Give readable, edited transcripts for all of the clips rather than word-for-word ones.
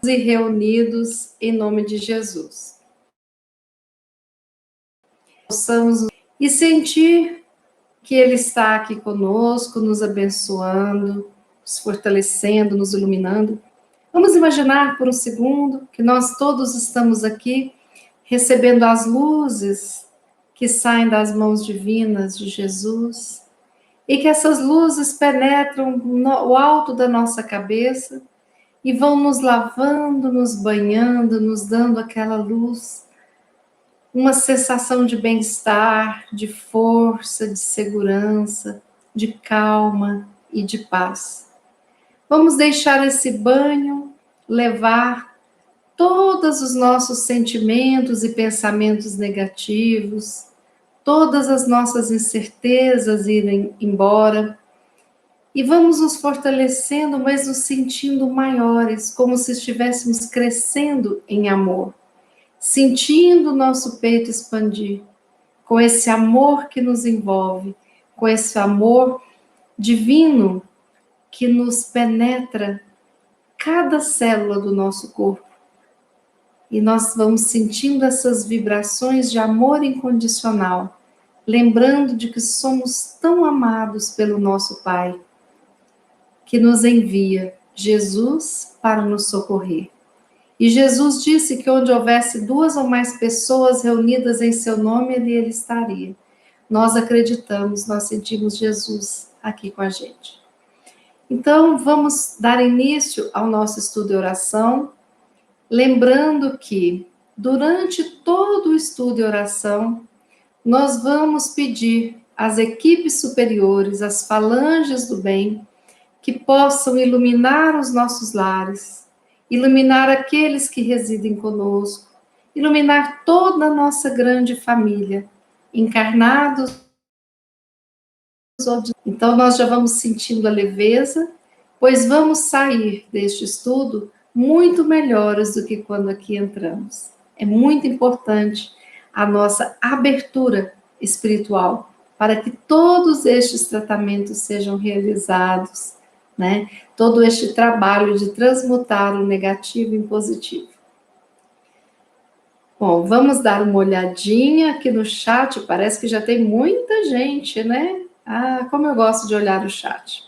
e reunidos em nome de Jesus. Possamos e sentir que Ele está aqui conosco, nos abençoando, nos fortalecendo, nos iluminando. Vamos imaginar por um segundo que nós todos estamos aqui recebendo as luzes que saem das mãos divinas de Jesus e que essas luzes penetram no alto da nossa cabeça e vão nos lavando, nos banhando, nos dando aquela luz, uma sensação de bem-estar, de força, de segurança, de calma e de paz. Vamos deixar esse banho levar todos os nossos sentimentos e pensamentos negativos, todas as nossas incertezas irem embora, e vamos nos fortalecendo, mas nos sentindo maiores, como se estivéssemos crescendo em amor, sentindo o nosso peito expandir, com esse amor que nos envolve, com esse amor divino que nos penetra cada célula do nosso corpo. E nós vamos sentindo essas vibrações de amor incondicional, lembrando de que somos tão amados pelo nosso Pai, que nos envia Jesus para nos socorrer. E Jesus disse que onde houvesse 2 ou mais pessoas reunidas em seu nome, ele estaria. Nós acreditamos, nós sentimos Jesus aqui com a gente. Então, vamos dar início ao nosso estudo de oração, lembrando que, durante todo o estudo de oração, nós vamos pedir às equipes superiores, às falanges do bem, que possam iluminar os nossos lares, iluminar aqueles que residem conosco, iluminar toda a nossa grande família, encarnados. Então, nós já vamos sentindo a leveza, pois vamos sair deste estudo muito melhores do que quando aqui entramos. É muito importante a nossa abertura espiritual para que todos estes tratamentos sejam realizados, né? Todo este trabalho de transmutar o negativo em positivo. Bom, vamos dar uma olhadinha aqui no chat, parece que já tem muita gente, né? Ah, como eu gosto de olhar o chat.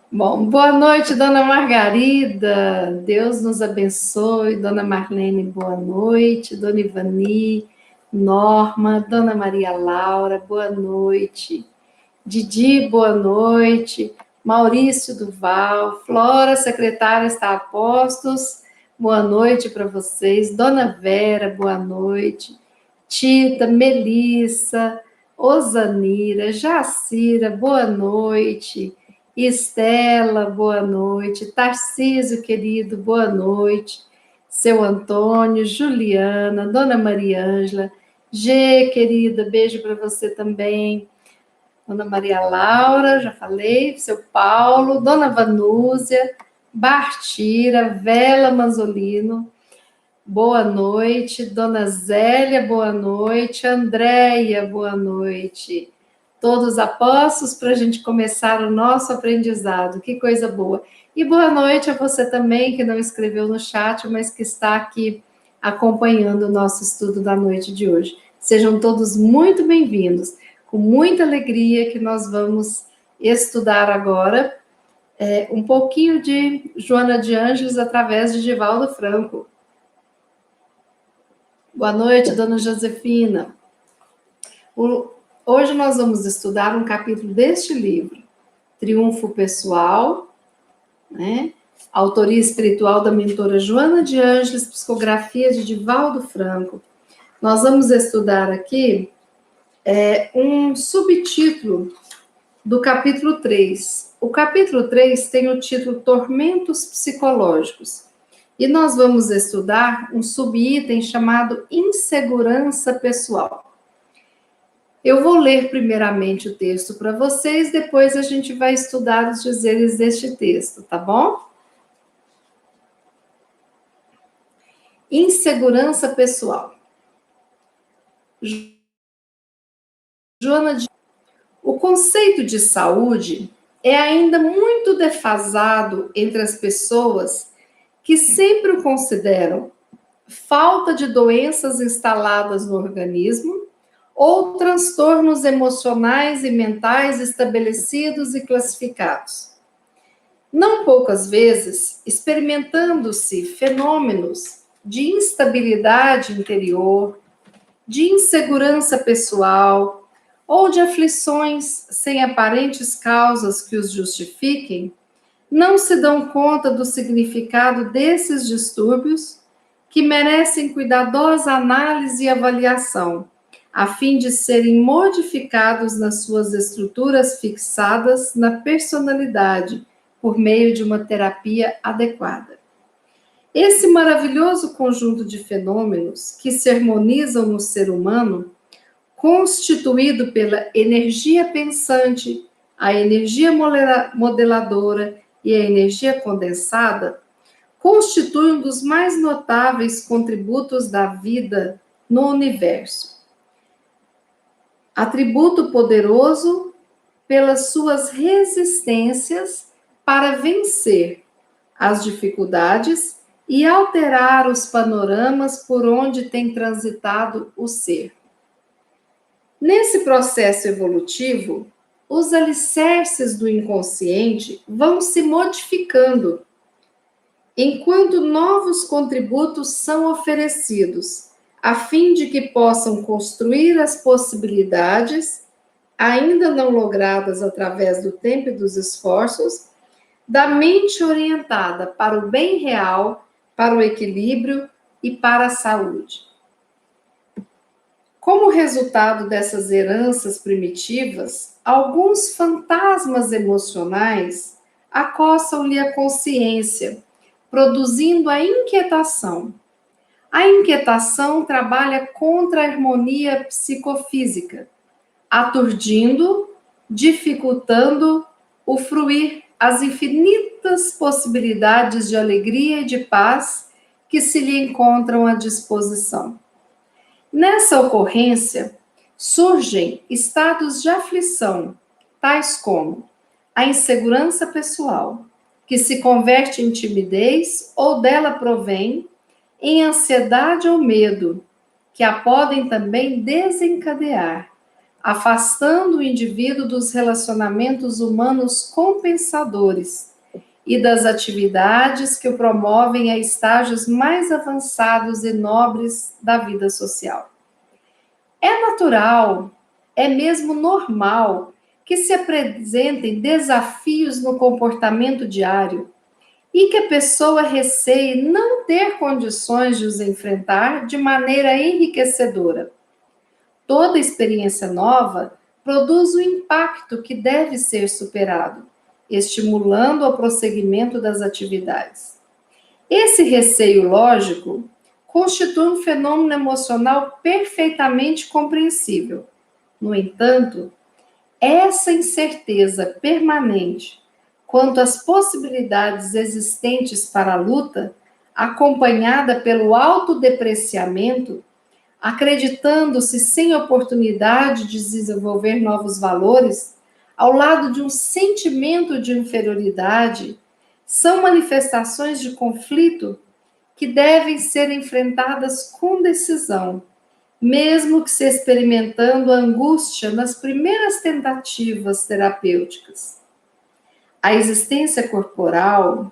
Bom, boa noite, dona Margarida, Deus nos abençoe, dona Marlene, boa noite, dona Ivani, Norma, dona Maria Laura, boa noite, Didi, boa noite, Maurício Duval, Flora, secretária, está a postos, boa noite para vocês, dona Vera, boa noite, Tita, Melissa, Osanira, Jacira, boa noite, Estela, boa noite, Tarcísio, querido, boa noite, seu Antônio, Juliana, dona Maria Ângela, G, querida, beijo para você também, dona Maria Laura, já falei, seu Paulo, dona Vanúzia, Bartira, Vela Manzolino, boa noite, dona Zélia, boa noite, Andréia, boa noite. Todos apostos para a gente começar o nosso aprendizado, que coisa boa. E boa noite a você também, que não escreveu no chat, mas que está aqui acompanhando o nosso estudo da noite de hoje. Sejam todos muito bem-vindos, com muita alegria que nós vamos estudar agora um pouquinho de Joana de Ângeles através de Divaldo Franco. Boa noite, dona Josefina. Hoje nós vamos estudar um capítulo deste livro, Triunfo Pessoal, né? Autoria espiritual da mentora Joana de Ângeles, psicografia de Divaldo Franco. Nós vamos estudar aqui um subtítulo do capítulo 3. O capítulo 3 tem o título Tormentos Psicológicos. E nós vamos estudar um subitem chamado Insegurança Pessoal. Eu vou ler primeiramente o texto para vocês, depois a gente vai estudar os dizeres deste texto, tá bom? Insegurança pessoal. Joana de... O conceito de saúde é ainda muito defasado entre as pessoas que sempre o consideram falta de doenças instaladas no organismo ou transtornos emocionais e mentais estabelecidos e classificados. Não poucas vezes, experimentando-se fenômenos de instabilidade interior, de insegurança pessoal ou de aflições sem aparentes causas que os justifiquem, não se dão conta do significado desses distúrbios que merecem cuidadosa análise e avaliação, a fim de serem modificados nas suas estruturas fixadas na personalidade por meio de uma terapia adequada. Esse maravilhoso conjunto de fenômenos que se harmonizam no ser humano, constituído pela energia pensante, a energia modeladora e a energia condensada, constitui um dos mais notáveis contributos da vida no universo. Atributo poderoso pelas suas resistências para vencer as dificuldades e alterar os panoramas por onde tem transitado o ser. Nesse processo evolutivo, os alicerces do inconsciente vão se modificando, enquanto novos contributos são oferecidos, a fim de que possam construir as possibilidades, ainda não logradas através do tempo e dos esforços, da mente orientada para o bem real, para o equilíbrio e para a saúde. Como resultado dessas heranças primitivas, alguns fantasmas emocionais acossam-lhe a consciência, produzindo a inquietação. A inquietação trabalha contra a harmonia psicofísica, aturdindo, dificultando o fruir as infinitas possibilidades de alegria e de paz que se lhe encontram à disposição. Nessa ocorrência, surgem estados de aflição, tais como a insegurança pessoal, que se converte em timidez ou dela provém, em ansiedade ou medo, que a podem também desencadear, afastando o indivíduo dos relacionamentos humanos compensadores e das atividades que o promovem a estágios mais avançados e nobres da vida social. É natural, é mesmo normal, que se apresentem desafios no comportamento diário e que a pessoa receie não ter condições de os enfrentar de maneira enriquecedora. Toda experiência nova produz um impacto que deve ser superado, estimulando o prosseguimento das atividades. Esse receio lógico constitui um fenômeno emocional perfeitamente compreensível. No entanto, essa incerteza permanente quanto às possibilidades existentes para a luta, acompanhada pelo autodepreciamento, acreditando-se sem oportunidade de desenvolver novos valores, ao lado de um sentimento de inferioridade, são manifestações de conflito que devem ser enfrentadas com decisão, mesmo que se experimentando a angústia nas primeiras tentativas terapêuticas. A existência corporal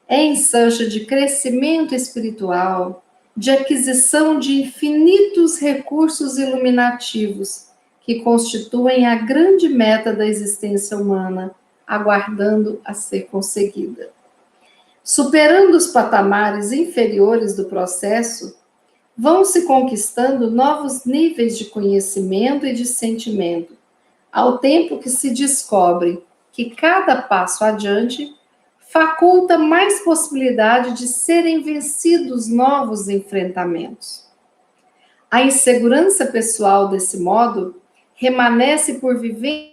é ensancha de crescimento espiritual, de aquisição de infinitos recursos iluminativos que constituem a grande meta da existência humana, aguardando a ser conseguida. Superando os patamares inferiores do processo, vão se conquistando novos níveis de conhecimento e de sentimento, ao tempo que se descobre que cada passo adiante faculta mais possibilidade de serem vencidos novos enfrentamentos. A insegurança pessoal, desse modo, remanesce por vivências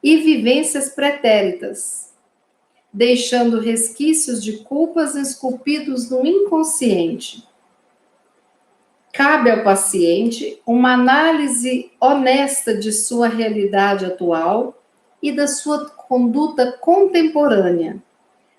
e vivências pretéritas, deixando resquícios de culpas esculpidos no inconsciente. Cabe ao paciente uma análise honesta de sua realidade atual e da sua conduta contemporânea,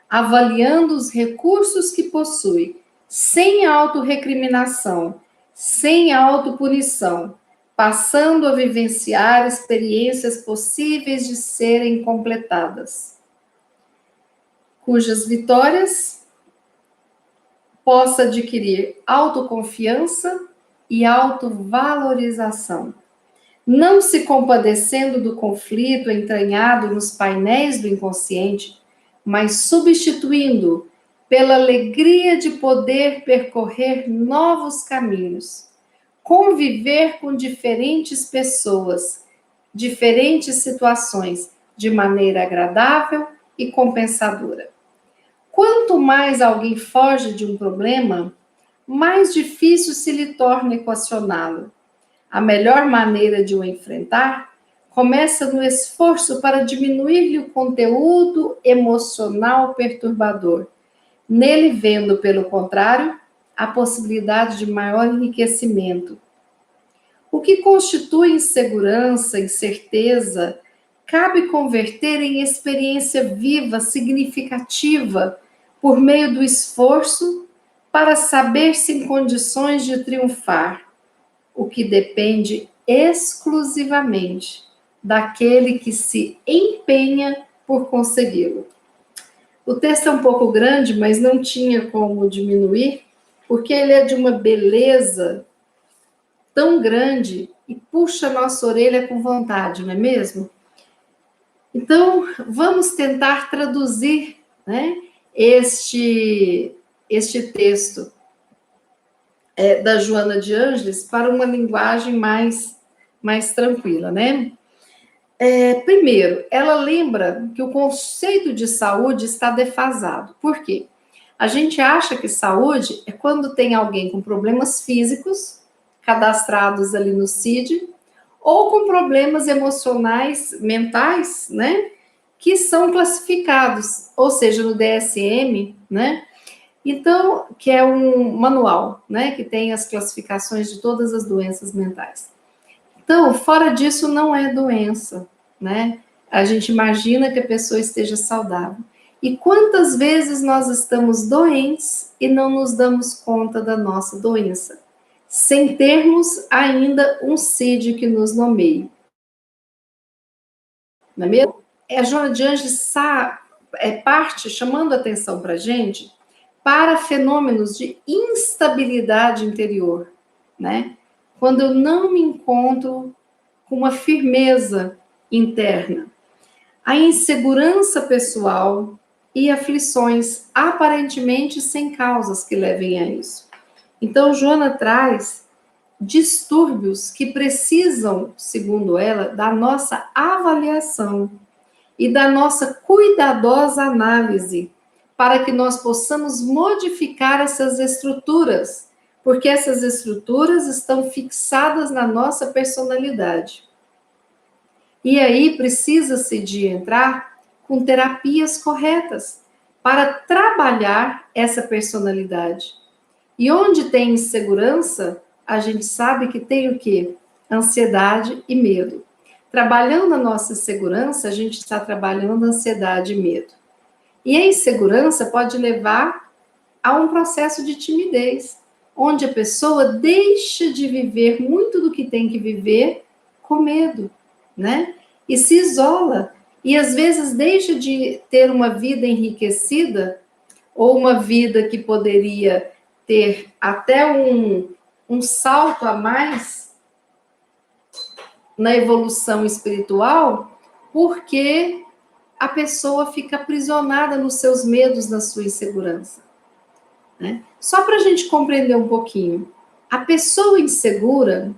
avaliando os recursos que possui, sem autorrecriminação, sem autopunição, passando a vivenciar experiências possíveis de serem completadas, cujas vitórias possa adquirir autoconfiança e autovalorização, não se compadecendo do conflito entranhado nos painéis do inconsciente, mas substituindo pela alegria de poder percorrer novos caminhos, conviver com diferentes pessoas, diferentes situações, de maneira agradável e compensadora. Quanto mais alguém foge de um problema, mais difícil se lhe torna equacioná-lo. A melhor maneira de o enfrentar começa no esforço para diminuir-lhe o conteúdo emocional perturbador, nele vendo, pelo contrário, a possibilidade de maior enriquecimento. O que constitui insegurança, incerteza, cabe converter em experiência viva, significativa, por meio do esforço para saber-se em condições de triunfar, o que depende exclusivamente daquele que se empenha por consegui-lo. O texto é um pouco grande, mas não tinha como diminuir, porque ele é de uma beleza tão grande e puxa a nossa orelha com vontade, não é mesmo? Então, vamos tentar traduzir, né, este texto da Joana de Ângeles para uma linguagem mais tranquila, né? Primeiro, ela lembra que o conceito de saúde está defasado. Por quê? A gente acha que saúde é quando tem alguém com problemas físicos, cadastrados ali no CID, ou com problemas emocionais, mentais, né? Que são classificados, ou seja, no DSM, né? Então, que é um manual, né? Que tem as classificações de todas as doenças mentais. Então, fora disso, não é doença, né? A gente imagina que a pessoa esteja saudável. E quantas vezes nós estamos doentes e não nos damos conta da nossa doença, sem termos ainda um CID que nos nomeie. Não é mesmo? A Joana de Ângeles parte chamando a atenção para a gente para fenômenos de instabilidade interior, né? Quando eu não me encontro com uma firmeza interna. A insegurança pessoal e aflições aparentemente sem causas que levem a isso. Então, Joana traz distúrbios que precisam, segundo ela, da nossa avaliação e da nossa cuidadosa análise, para que nós possamos modificar essas estruturas, porque essas estruturas estão fixadas na nossa personalidade. E aí precisa-se de entrar com terapias corretas para trabalhar essa personalidade. E onde tem insegurança, a gente sabe que tem o quê? Ansiedade e medo. Trabalhando a nossa insegurança, a gente está trabalhando ansiedade e medo. E a insegurança pode levar a um processo de timidez, onde a pessoa deixa de viver muito do que tem que viver com medo, né? E se isola, e às vezes deixa de ter uma vida enriquecida, ou uma vida que poderia ter até um salto a mais na evolução espiritual, porque a pessoa fica aprisionada nos seus medos, na sua insegurança, né? Só para a gente compreender um pouquinho, a pessoa insegura,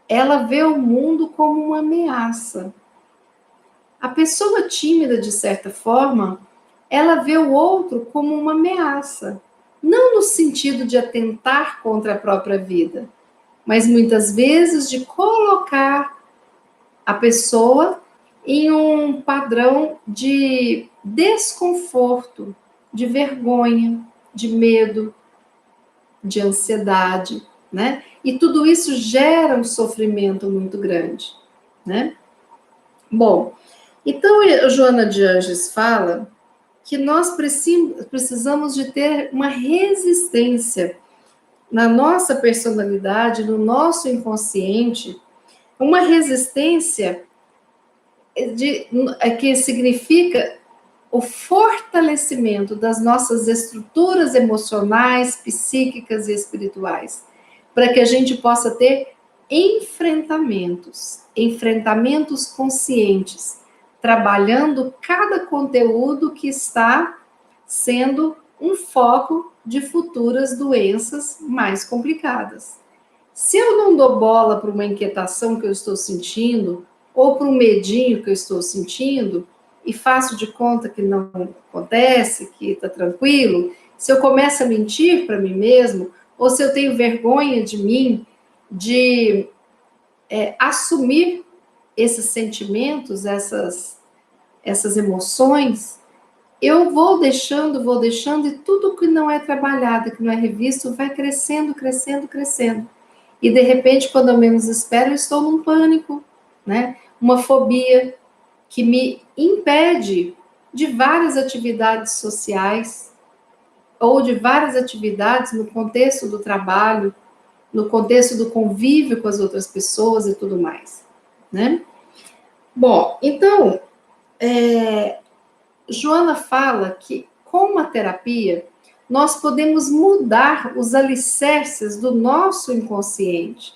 ela vê o mundo como uma ameaça. A pessoa tímida, de certa forma, ela vê o outro como uma ameaça, não no sentido de atentar contra a própria vida, mas muitas vezes de colocar a pessoa em um padrão de desconforto, de vergonha, de medo, de ansiedade, né? E tudo isso gera um sofrimento muito grande, né? Bom, então a Joana de Anjos fala que nós precisamos de ter uma resistência na nossa personalidade, no nosso inconsciente, uma resistência que significa o fortalecimento das nossas estruturas emocionais, psíquicas e espirituais, para que a gente possa ter enfrentamentos conscientes, trabalhando cada conteúdo que está sendo um foco de futuras doenças mais complicadas. Se eu não dou bola para uma inquietação que eu estou sentindo, ou para um medinho que eu estou sentindo, e faço de conta que não acontece, que está tranquilo, se eu começo a mentir para mim mesmo, ou se eu tenho vergonha de mim, de assumir esses sentimentos, essas emoções, eu vou deixando, e tudo que não é trabalhado, que não é revisto, vai crescendo, crescendo, crescendo. E, de repente, quando eu menos espero, eu estou num pânico, né? Uma fobia que me impede de várias atividades sociais, ou de várias atividades no contexto do trabalho, no contexto do convívio com as outras pessoas e tudo mais, né? Bom, então, Joana fala que com a terapia nós podemos mudar os alicerces do nosso inconsciente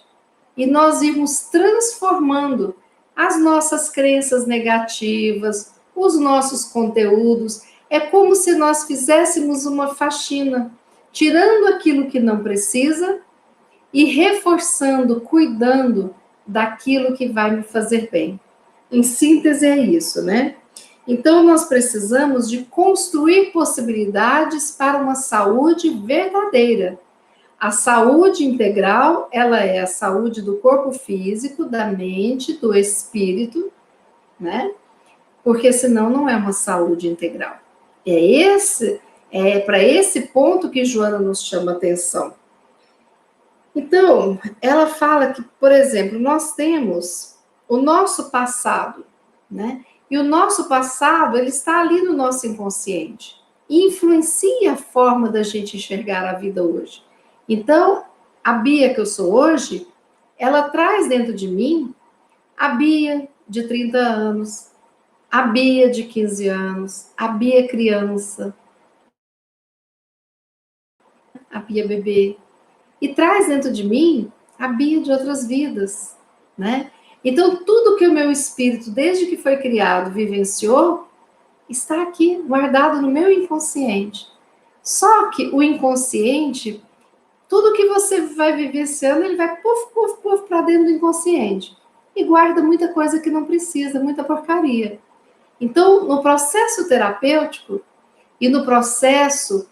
e nós irmos transformando as nossas crenças negativas, os nossos conteúdos. É como se nós fizéssemos uma faxina, tirando aquilo que não precisa e reforçando, cuidando daquilo que vai me fazer bem. Em síntese, é isso, né? Então, nós precisamos de construir possibilidades para uma saúde verdadeira. A saúde integral, ela é a saúde do corpo físico, da mente, do espírito, né? Porque senão não é uma saúde integral. É para esse ponto que Joana nos chama atenção. Então, ela fala que, por exemplo, nós temos o nosso passado, né? E o nosso passado, ele está ali no nosso inconsciente. E influencia a forma da gente enxergar a vida hoje. Então, a Bia que eu sou hoje, ela traz dentro de mim a Bia de 30 anos, a Bia de 15 anos, a Bia criança, a Bia bebê. E traz dentro de mim a Bia de outras vidas, né? Então, tudo que o meu espírito, desde que foi criado, vivenciou, está aqui, guardado no meu inconsciente. Só que o inconsciente, tudo que você vai vivenciando, ele vai puf, puf, puf para dentro do inconsciente. E guarda muita coisa que não precisa, muita porcaria. Então, no processo terapêutico e no processo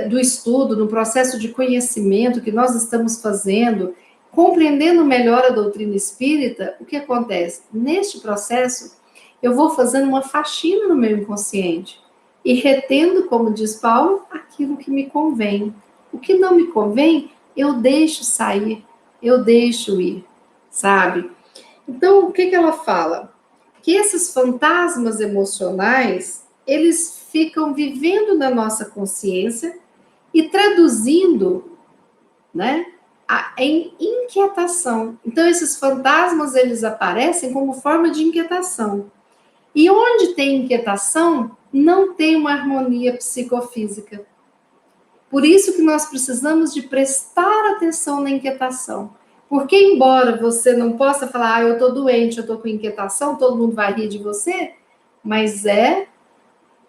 do estudo, no processo de conhecimento que nós estamos fazendo, compreendendo melhor a doutrina espírita, o que acontece? Neste processo, eu vou fazendo uma faxina no meu inconsciente e retendo, como diz Paulo, aquilo que me convém. O que não me convém, eu deixo sair, eu deixo ir, sabe? Então, o que ela fala? Que esses fantasmas emocionais, eles ficam vivendo na nossa consciência e traduzindo, né, em inquietação. Então, esses fantasmas, eles aparecem como forma de inquietação. E onde tem inquietação, não tem uma harmonia psicofísica. Por isso que nós precisamos de prestar atenção na inquietação. Porque, embora você não possa falar, eu estou doente, eu estou com inquietação, todo mundo vai rir de você, mas é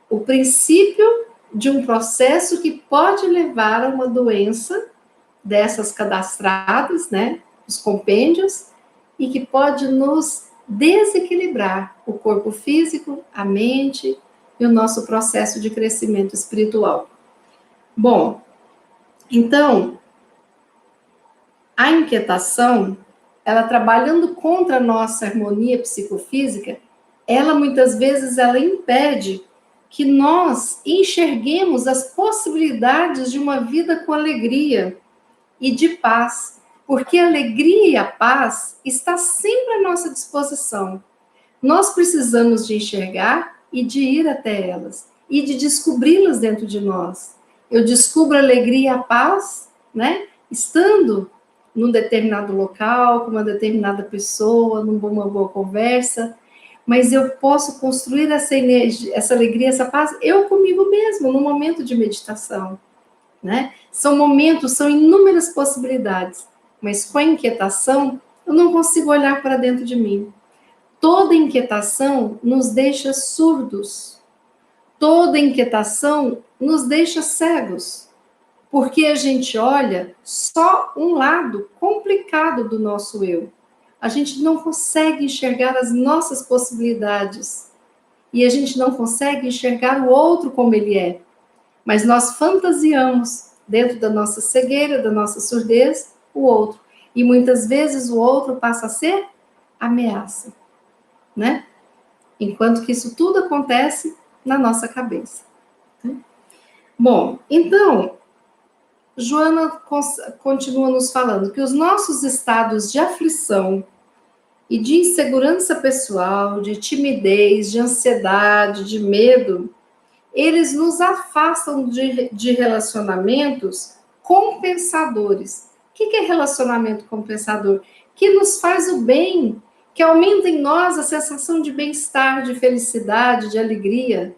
o princípio de um processo que pode levar a uma doença dessas cadastradas, né, os compêndios, e que pode nos desequilibrar o corpo físico, a mente e o nosso processo de crescimento espiritual. Bom, então, a inquietação, ela trabalhando contra a nossa harmonia psicofísica, ela muitas vezes ela impede que nós enxerguemos as possibilidades de uma vida com alegria e de paz. Porque a alegria e a paz está sempre à nossa disposição. Nós precisamos de enxergar e de ir até elas e de descobri-las dentro de nós. Eu descubro a alegria e a paz, né? Estando num determinado local, com uma determinada pessoa, numa boa conversa, mas eu posso construir essa energia, essa alegria, essa paz, eu comigo mesmo, no momento de meditação, né? São momentos, são inúmeras possibilidades, mas com a inquietação, eu não consigo olhar para dentro de mim. Toda inquietação nos deixa surdos. Toda inquietação nos deixa cegos. Porque a gente olha só um lado complicado do nosso eu. A gente não consegue enxergar as nossas possibilidades. E a gente não consegue enxergar o outro como ele é. Mas nós fantasiamos, dentro da nossa cegueira, da nossa surdez, o outro. E muitas vezes o outro passa a ser ameaça, né? Enquanto que isso tudo acontece na nossa cabeça. Bom, então, Joana continua nos falando que os nossos estados de aflição e de insegurança pessoal, de timidez, de ansiedade, de medo, eles nos afastam de relacionamentos compensadores. O que é relacionamento compensador? Que nos faz o bem, que aumenta em nós a sensação de bem-estar, de felicidade, de alegria.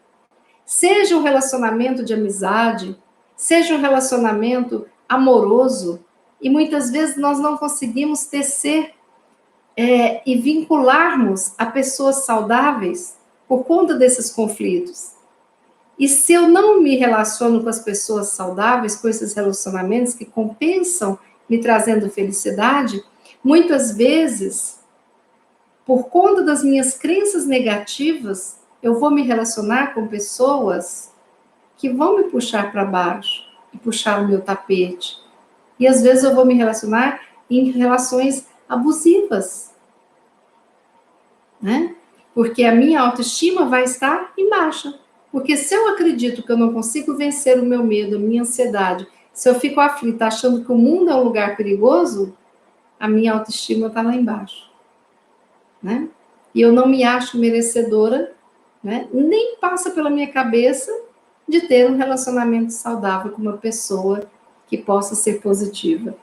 Seja um relacionamento de amizade, seja um relacionamento amoroso, e muitas vezes nós não conseguimos tecer e vincularmos a pessoas saudáveis por conta desses conflitos. E se eu não me relaciono com as pessoas saudáveis, com esses relacionamentos que compensam, me trazendo felicidade, muitas vezes, por conta das minhas crenças negativas, eu vou me relacionar com pessoas que vão me puxar para baixo e puxar o meu tapete. E às vezes eu vou me relacionar em relações abusivas, né? Porque a minha autoestima vai estar em baixa. Porque se eu acredito que eu não consigo vencer o meu medo, a minha ansiedade, se eu fico aflita achando que o mundo é um lugar perigoso, a minha autoestima está lá embaixo, né? E eu não me acho merecedora, né? Nem passa pela minha cabeça de ter um relacionamento saudável com uma pessoa que possa ser positiva.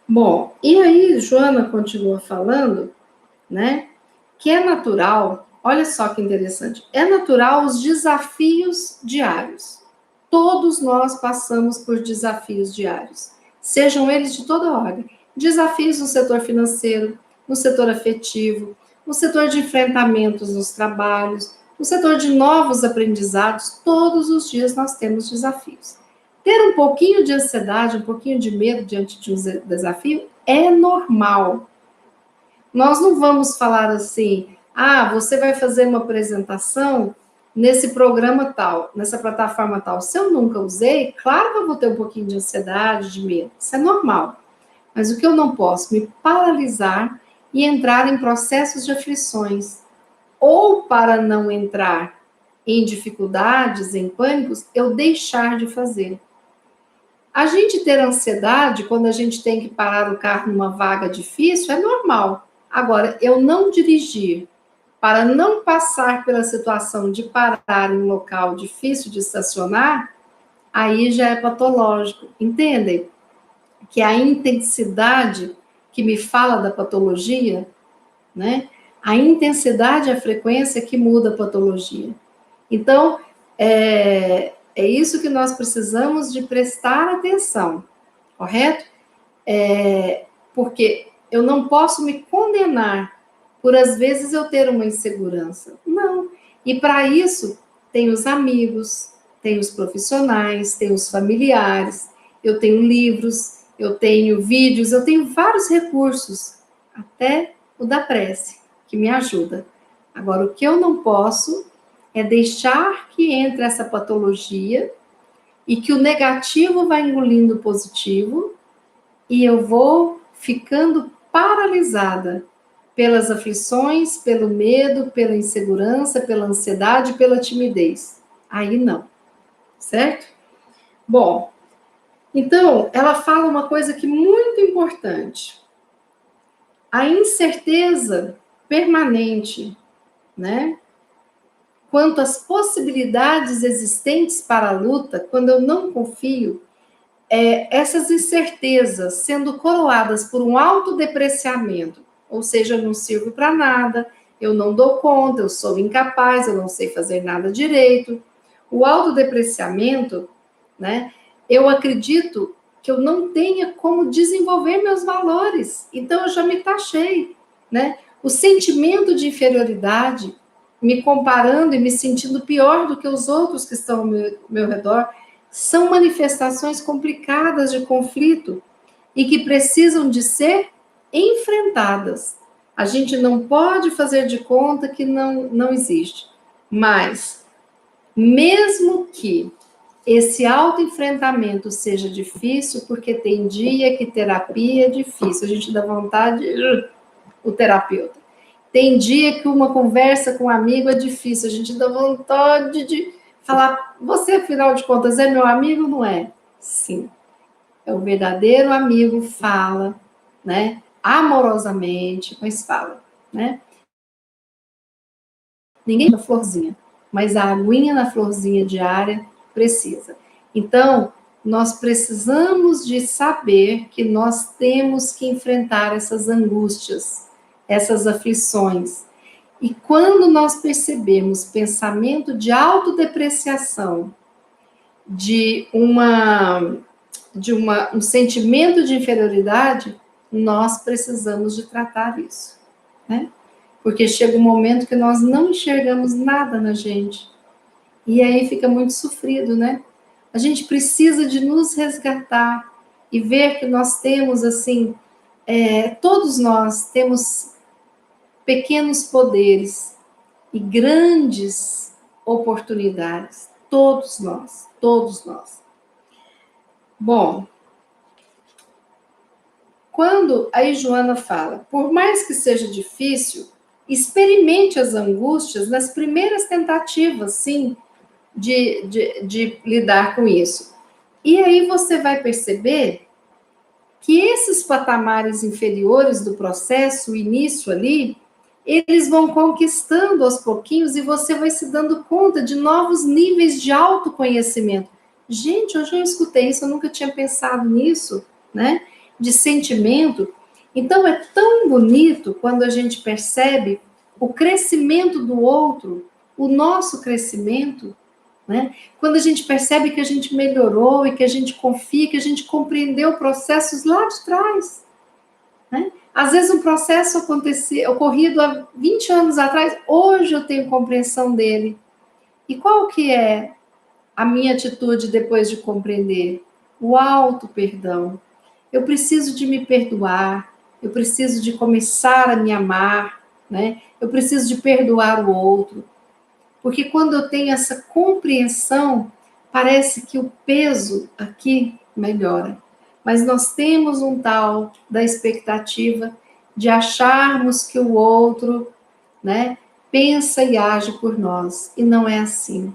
Bom, e aí Joana continua falando, né? Que é natural, olha só que interessante, é natural os desafios diários. Todos nós passamos por desafios diários, sejam eles de toda ordem. Desafios no setor financeiro, no setor afetivo, no setor de enfrentamentos nos trabalhos, no setor de novos aprendizados, todos os dias nós temos desafios. Ter um pouquinho de ansiedade, um pouquinho de medo diante de um desafio é normal. Nós não vamos falar assim, você vai fazer uma apresentação nesse programa tal, nessa plataforma tal. Se eu nunca usei, claro que eu vou ter um pouquinho de ansiedade, de medo. Isso é normal. Mas o que eu não posso? Me paralisar e entrar em processos de aflições. Ou para não entrar em dificuldades, em pânicos, eu deixar de fazer. A gente ter ansiedade quando a gente tem que parar o carro numa vaga difícil é normal. Agora, eu não dirigir para não passar pela situação de parar em um local difícil de estacionar, aí já é patológico. Entendem? Que a intensidade que me fala da patologia, né? A intensidade e a frequência que muda a patologia. Então, é isso que nós precisamos de prestar atenção, correto? Porque eu não posso me condenar por, às vezes, eu ter uma insegurança. Não. E, para isso, tem os amigos, tem os profissionais, tem os familiares, eu tenho livros, eu tenho vídeos, eu tenho vários recursos, até o da prece, que me ajuda. Agora, o que eu não posso é deixar que entre essa patologia e que o negativo vai engolindo o positivo e eu vou ficando paralisada pelas aflições, pelo medo, pela insegurança, pela ansiedade, pela timidez. Aí não, certo? Bom, então, ela fala uma coisa que muito importante. A incerteza permanente, né? Quanto às possibilidades existentes para a luta, quando eu não confio, essas incertezas sendo coroadas por um autodepreciamento, ou seja, eu não sirvo para nada, eu não dou conta, eu sou incapaz, eu não sei fazer nada direito. O autodepreciamento, né? Eu acredito que eu não tenha como desenvolver meus valores, então eu já me taxei, né? O sentimento de inferioridade, me comparando e me sentindo pior do que os outros que estão ao meu redor, são manifestações complicadas de conflito e que precisam de ser enfrentadas. A gente não pode fazer de conta que não existe. Mas, mesmo que esse autoenfrentamento seja difícil, porque tem dia que terapia é difícil, a gente dá vontade, o terapeuta. Tem dia que uma conversa com um amigo é difícil, a gente dá vontade de falar, você, afinal de contas, é meu amigo ou não é? Sim. É o verdadeiro amigo, fala, né? Amorosamente, mas fala, né? Ninguém na florzinha, mas a aguinha na florzinha diária precisa. Então, nós precisamos de saber que nós temos que enfrentar essas angústias, essas aflições. E quando nós percebemos pensamento de autodepreciação, de um sentimento de inferioridade, nós precisamos de tratar isso, né? Porque chega um momento que nós não enxergamos nada na gente. E aí fica muito sofrido, né? A gente precisa de nos resgatar e ver que nós temos, assim, todos nós temos pequenos poderes e grandes oportunidades. Todos nós, todos nós. Bom, quando a Joana fala, por mais que seja difícil, experimente as angústias nas primeiras tentativas, sim, de lidar com isso. E aí você vai perceber que esses patamares inferiores do processo, o início ali, eles vão conquistando aos pouquinhos e você vai se dando conta de novos níveis de autoconhecimento. Gente, hoje eu escutei isso, eu nunca tinha pensado nisso, né? De sentimento. Então é tão bonito quando a gente percebe o crescimento do outro, o nosso crescimento, né? Quando a gente percebe que a gente melhorou e que a gente confia, que a gente compreendeu processos lá de trás, né? Às vezes um processo ocorrido há 20 anos atrás, hoje eu tenho compreensão dele. E qual que é a minha atitude depois de compreender? O auto-perdão. Eu preciso de me perdoar, eu preciso de começar a me amar, né? Eu preciso de perdoar o outro. Porque quando eu tenho essa compreensão, parece que o peso aqui melhora. Mas nós temos um tal da expectativa de acharmos que o outro, né, pensa e age por nós, e não é assim.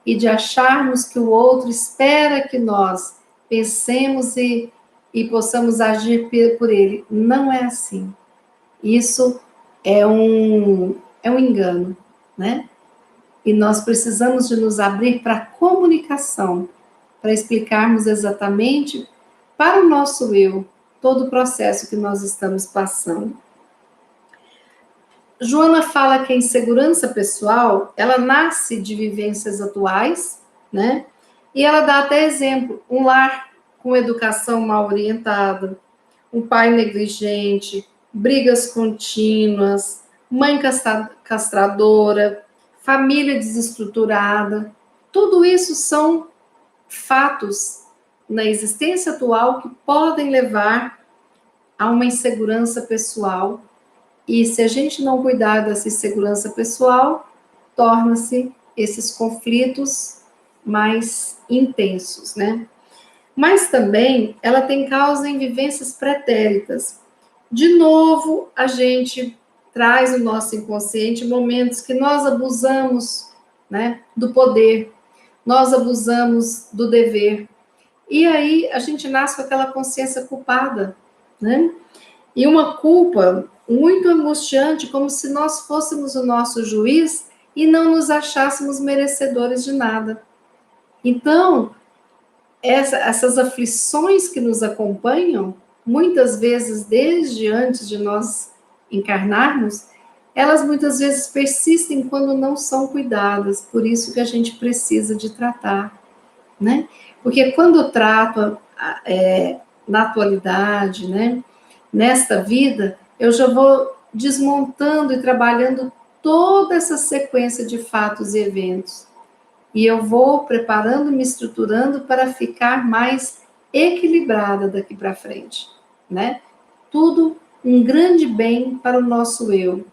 E de acharmos que o outro espera que nós pensemos e possamos agir por ele. Não é assim. Isso é um engano, né? E nós precisamos de nos abrir para a comunicação, para explicarmos exatamente para o nosso eu todo o processo que nós estamos passando. Joana fala que a insegurança pessoal, ela nasce de vivências atuais, né? E ela dá até exemplo, um lar com educação mal orientada, um pai negligente, brigas contínuas, mãe castradora, família desestruturada. Tudo isso são fatos na existência atual que podem levar a uma insegurança pessoal. E se a gente não cuidar dessa insegurança pessoal, torna-se esses conflitos mais intensos, né? Mas também ela tem causa em vivências pretéritas. De novo, a gente traz no nosso inconsciente momentos que nós abusamos, né, do poder, nós abusamos do dever. E aí a gente nasce com aquela consciência culpada, né? E uma culpa muito angustiante, como se nós fôssemos o nosso juiz e não nos achássemos merecedores de nada. Então, essas aflições que nos acompanham, muitas vezes desde antes de nós encarnarmos, elas muitas vezes persistem quando não são cuidadas, por isso que a gente precisa de tratar, né? Porque quando eu trato na atualidade, né, nesta vida, eu já vou desmontando e trabalhando toda essa sequência de fatos e eventos. E eu vou preparando, me estruturando para ficar mais equilibrada daqui para frente, né? Tudo um grande bem para o nosso eu.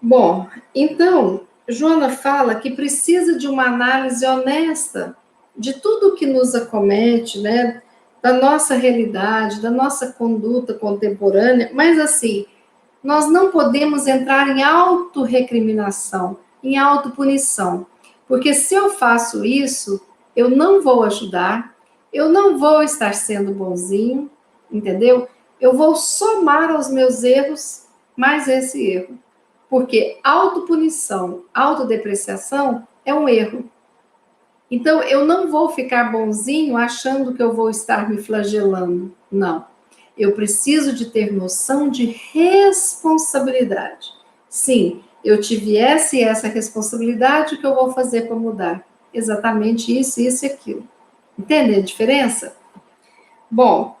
Bom, então, Joana fala que precisa de uma análise honesta de tudo que nos acomete, né? Da nossa realidade, da nossa conduta contemporânea, mas assim, nós não podemos entrar em autorrecriminação, em autopunição, porque se eu faço isso, eu não vou ajudar, eu não vou estar sendo bonzinho, entendeu? Eu vou somar aos meus erros mais esse erro. Porque autopunição, autodepreciação é um erro. Então, eu não vou ficar bonzinho achando que eu vou estar me flagelando. Não. Eu preciso de ter noção de responsabilidade. Sim, eu tive essa e essa responsabilidade, o que eu vou fazer para mudar? Exatamente isso, isso e aquilo. Entende a diferença? Bom,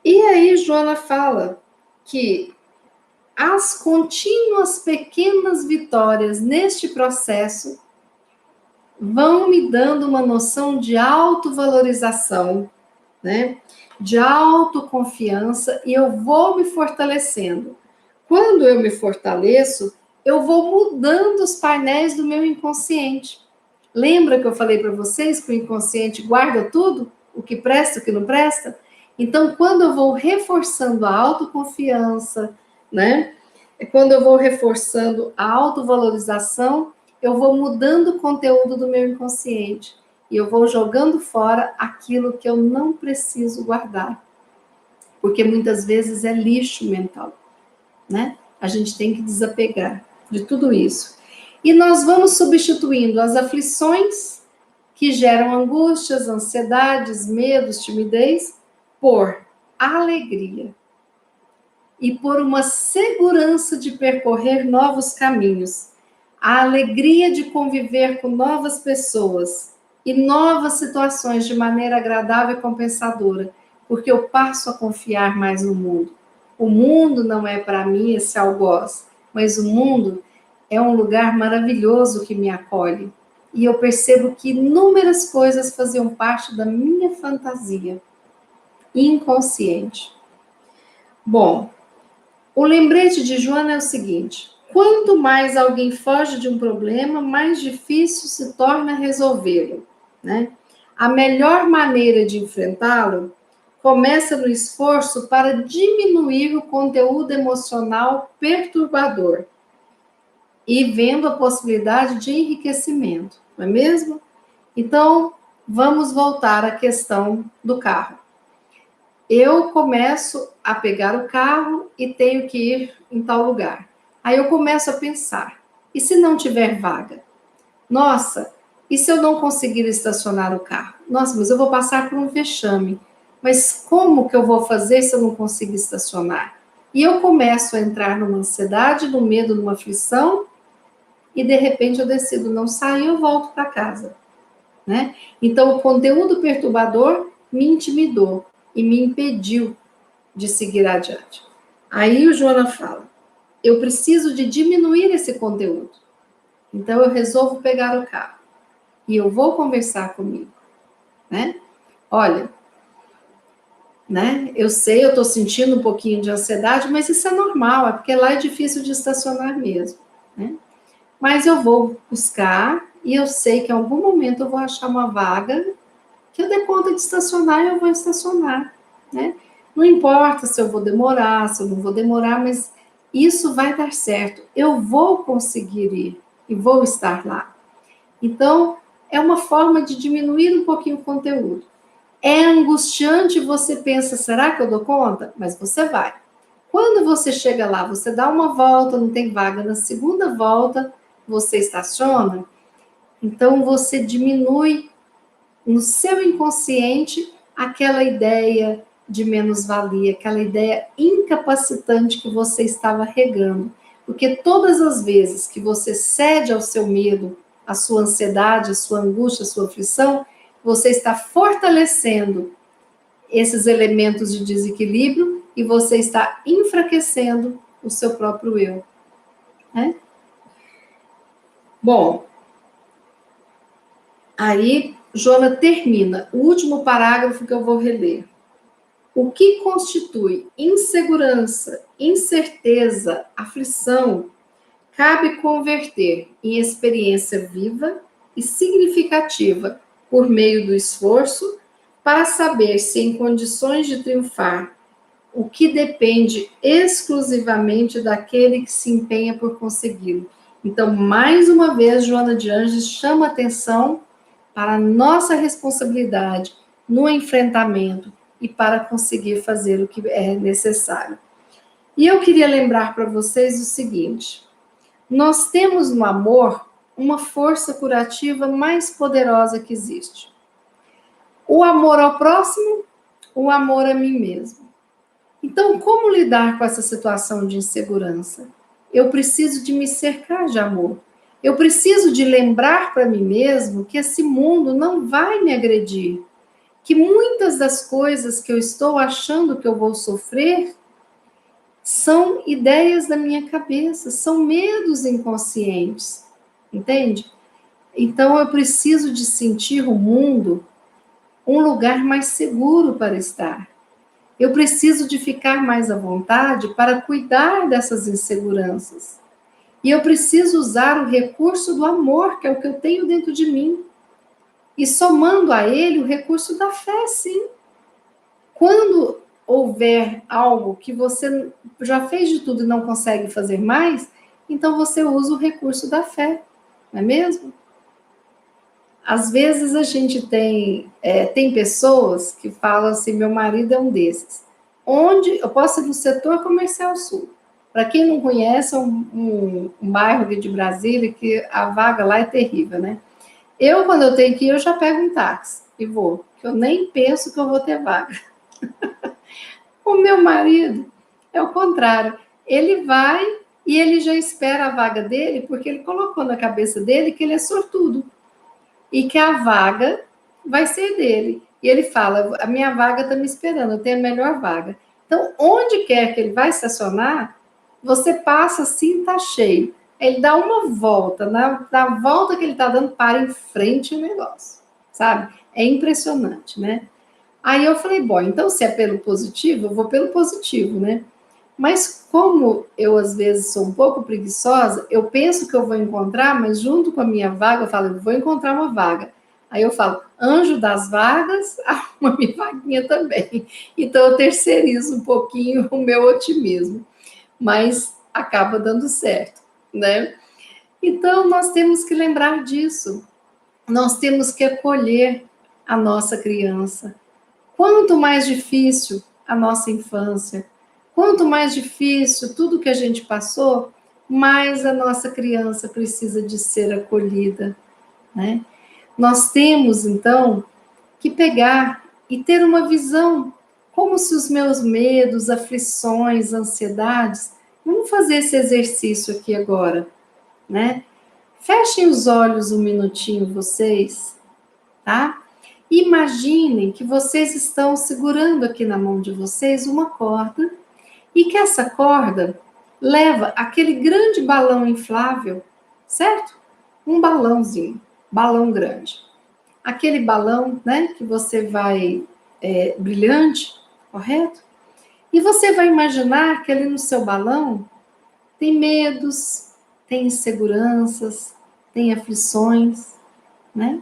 e aí Joana fala que as contínuas pequenas vitórias neste processo vão me dando uma noção de autovalorização, né? De autoconfiança, e eu vou me fortalecendo. Quando eu me fortaleço, eu vou mudando os painéis do meu inconsciente. Lembra que eu falei para vocês que o inconsciente guarda tudo? O que presta, o que não presta? Então, quando eu vou reforçando a autoconfiança, né? Quando eu vou reforçando a autovalorização, eu vou mudando o conteúdo do meu inconsciente. E eu vou jogando fora aquilo que eu não preciso guardar. Porque muitas vezes é lixo mental, né? A gente tem que desapegar de tudo isso. E nós vamos substituindo as aflições que geram angústias, ansiedades, medos, timidez, por alegria e por uma segurança de percorrer novos caminhos, a alegria de conviver com novas pessoas e novas situações de maneira agradável e compensadora, porque eu passo a confiar mais no mundo. O mundo não é para mim esse algoz, mas o mundo é um lugar maravilhoso que me acolhe. E eu percebo que inúmeras coisas faziam parte da minha fantasia inconsciente. Bom, o lembrete de Joana é o seguinte: quanto mais alguém foge de um problema, mais difícil se torna resolvê-lo, né? A melhor maneira de enfrentá-lo começa no esforço para diminuir o conteúdo emocional perturbador e vendo a possibilidade de enriquecimento, não é mesmo? Então, vamos voltar à questão do carro. Eu começo a pegar o carro e tenho que ir em tal lugar. Aí eu começo a pensar, e se não tiver vaga? Nossa, e se eu não conseguir estacionar o carro? Nossa, mas eu vou passar por um vexame. Mas como que eu vou fazer se eu não conseguir estacionar? E eu começo a entrar numa ansiedade, num medo, numa aflição, e de repente eu decido não sair, eu volto para casa, né? Então o conteúdo perturbador me intimidou e me impediu de seguir adiante. Aí o Joana fala: eu preciso de diminuir esse conteúdo. Então eu resolvo pegar o carro e eu vou conversar comigo, né? Olha, né? Eu sei, eu estou sentindo um pouquinho de ansiedade, mas isso é normal, é porque lá é difícil de estacionar mesmo, né? Mas eu vou buscar e eu sei que em algum momento eu vou achar uma vaga que eu dê conta de estacionar e eu vou estacionar, né? Não importa se eu vou demorar, se eu não vou demorar, mas isso vai dar certo. Eu vou conseguir ir e vou estar lá. Então, é uma forma de diminuir um pouquinho o conteúdo. É angustiante, você pensa, será que eu dou conta? Mas você vai. Quando você chega lá, você dá uma volta, não tem vaga. Na segunda volta, você estaciona. Então, você diminui no seu inconsciente aquela ideia de menos-valia, aquela ideia incapacitante que você estava regando. Porque todas as vezes que você cede ao seu medo, à sua ansiedade, à sua angústia, à sua aflição, você está fortalecendo esses elementos de desequilíbrio e você está enfraquecendo o seu próprio eu. Né? Bom, aí Joana termina o último parágrafo que eu vou reler. O que constitui insegurança, incerteza, aflição, cabe converter em experiência viva e significativa por meio do esforço para saber se em condições de triunfar, o que depende exclusivamente daquele que se empenha por consegui-lo. Então, mais uma vez, Joana de Ângeles chama atenção para a nossa responsabilidade no enfrentamento e para conseguir fazer o que é necessário. E eu queria lembrar para vocês o seguinte: nós temos no amor uma força curativa mais poderosa que existe. O amor ao próximo, o amor a mim mesmo. Então, como lidar com essa situação de insegurança? Eu preciso de me cercar de amor. Eu preciso de lembrar para mim mesmo que esse mundo não vai me agredir, que muitas das coisas que eu estou achando que eu vou sofrer são ideias da minha cabeça, são medos inconscientes, entende? Então eu preciso de sentir o mundo um lugar mais seguro para estar. Eu preciso de ficar mais à vontade para cuidar dessas inseguranças. E eu preciso usar o recurso do amor, que é o que eu tenho dentro de mim. E somando a ele o recurso da fé, sim. Quando houver algo que você já fez de tudo e não consegue fazer mais, então você usa o recurso da fé, não é mesmo? Às vezes a gente tem pessoas que falam assim, meu marido é um desses. Onde eu posso ir no setor comercial sul. Para quem não conhece, é um bairro aqui de Brasília que a vaga lá é terrível, né? Quando eu tenho que ir, eu já pego um táxi e vou, que eu nem penso que eu vou ter vaga. O meu marido é o contrário. Ele vai e ele já espera a vaga dele, porque ele colocou na cabeça dele que ele é sortudo e que a vaga vai ser dele. E ele fala, a minha vaga está me esperando, eu tenho a melhor vaga. Então, onde quer que ele vai estacionar, você passa assim, está cheio. Ele dá uma volta, na volta que ele está dando, para em frente o negócio, sabe? É impressionante, né? Aí eu falei, bom, então se é pelo positivo, eu vou pelo positivo, né? Mas como eu às vezes sou um pouco preguiçosa, eu penso que eu vou encontrar, mas junto com a minha vaga, eu falo, eu vou encontrar uma vaga. Aí eu falo, anjo das vagas, arruma minha vaguinha também. Então eu terceirizo um pouquinho o meu otimismo, mas acaba dando certo, né? Então nós temos que lembrar disso. Nós temos que acolher a nossa criança. Quanto mais difícil a nossa infância, quanto mais difícil tudo que a gente passou, mais a nossa criança precisa de ser acolhida, né? Nós temos, então, que pegar e ter uma visão, como se os meus medos, aflições, ansiedades, vamos fazer esse exercício aqui agora, né? Fechem os olhos um minutinho, vocês, tá? Imaginem que vocês estão segurando aqui na mão de vocês uma corda e que essa corda leva aquele grande balão inflável, certo? Um balãozinho, balão grande. Aquele balão, né, que você vai brilhante, correto? E você vai imaginar que ali no seu balão tem medos, tem inseguranças, tem aflições, né?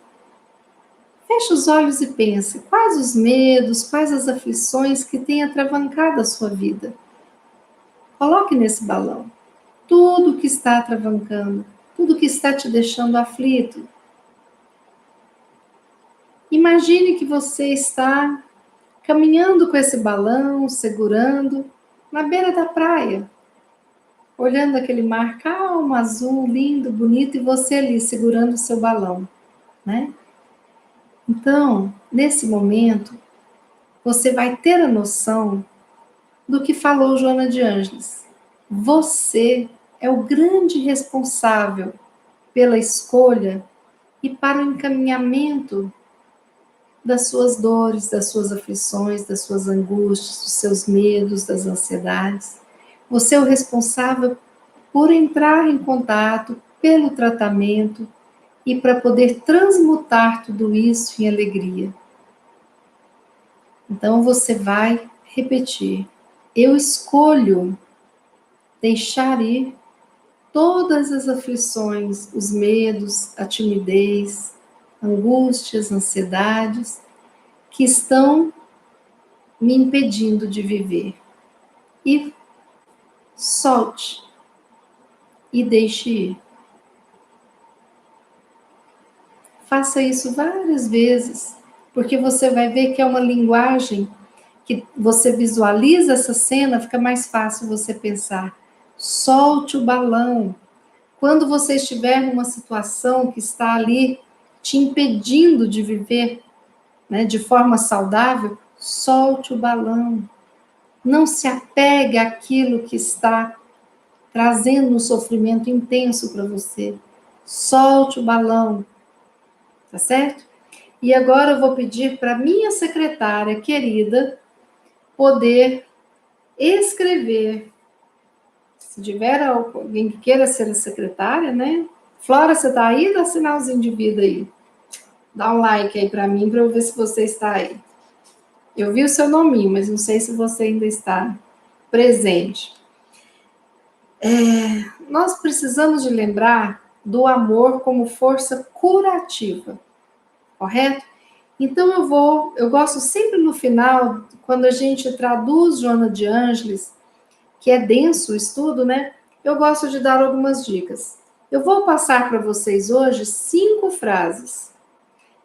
Feche os olhos e pense, quais os medos, quais as aflições que têm atravancado a sua vida. Coloque nesse balão tudo que está atravancando, tudo que está te deixando aflito. Imagine que você está caminhando com esse balão, segurando, na beira da praia, olhando aquele mar calmo, azul, lindo, bonito, e você ali segurando o seu balão, né? Então, nesse momento, você vai ter a noção do que falou Joana de Ângeles. Você é o grande responsável pela escolha e para o encaminhamento das suas dores, das suas aflições, das suas angústias, dos seus medos, das ansiedades. Você é o responsável por entrar em contato, pelo tratamento e para poder transmutar tudo isso em alegria. Então você vai repetir: eu escolho deixar ir todas as aflições, os medos, a timidez, angústias, ansiedades que estão me impedindo de viver. E solte e deixe ir. Faça isso várias vezes, porque você vai ver que é uma linguagem que você visualiza essa cena, fica mais fácil você pensar. Solte o balão. Quando você estiver numa situação que está ali te impedindo de viver, né, de forma saudável, solte o balão. Não se apegue àquilo que está trazendo um sofrimento intenso para você. Solte o balão, tá certo? E agora eu vou pedir para minha secretária querida poder escrever. Se tiver alguém que queira ser a secretária, né? Flora, você está aí? Dá sinalzinho de vida aí. Dá um like aí para mim, para eu ver se você está aí. Eu vi o seu nominho, mas não sei se você ainda está presente. Nós precisamos de lembrar do amor como força curativa, correto? Então eu gosto sempre no final, quando a gente traduz Joana de Ângeles, que é denso o estudo, né? Eu gosto de dar algumas dicas. Eu vou passar para vocês hoje 5 frases.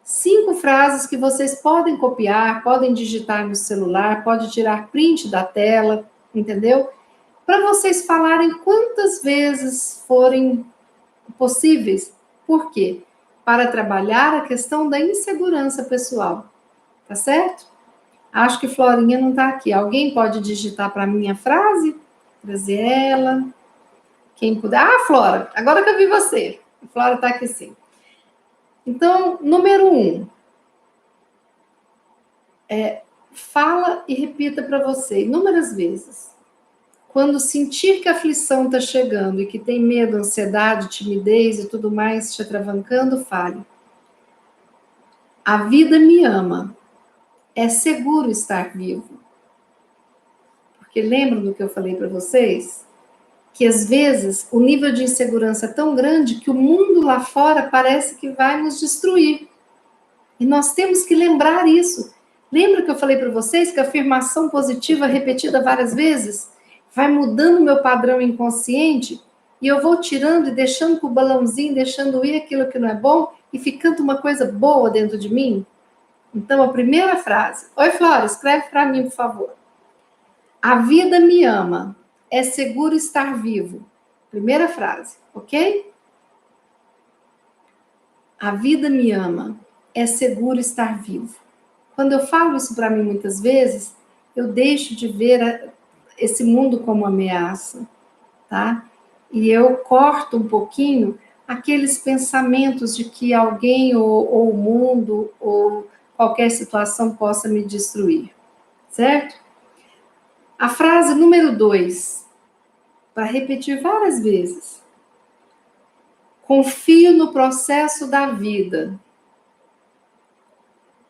5 frases que vocês podem copiar, podem digitar no celular, pode tirar print da tela, entendeu? Para vocês falarem quantas vezes forem possíveis. Por quê? Para trabalhar a questão da insegurança pessoal, tá certo? Acho que Florinha não está aqui. Alguém pode digitar para mim a frase? Trazer ela. Quem puder. Ah, Flora, agora que eu vi você. A Flora está aqui sim. Então, número 1. Fala e repita para você inúmeras vezes. Quando sentir que a aflição está chegando e que tem medo, ansiedade, timidez e tudo mais te atravancando, fale. A vida me ama. É seguro estar vivo. Porque lembram do que eu falei para vocês? Que às vezes o nível de insegurança é tão grande que o mundo lá fora parece que vai nos destruir. E nós temos que lembrar isso. Lembra que eu falei para vocês que a afirmação positiva repetida várias vezes vai mudando o meu padrão inconsciente e eu vou tirando e deixando para o balãozinho, deixando ir aquilo que não é bom e ficando uma coisa boa dentro de mim? Então, a primeira frase. Oi, Flora, escreve para mim, por favor. A vida me ama. É seguro estar vivo. Primeira frase, ok? A vida me ama. É seguro estar vivo. Quando eu falo isso para mim muitas vezes, eu deixo de ver esse mundo como ameaça, tá? E eu corto um pouquinho aqueles pensamentos de que alguém ou o mundo ou qualquer situação possa me destruir, certo? A frase número 2, para repetir várias vezes. Confio no processo da vida.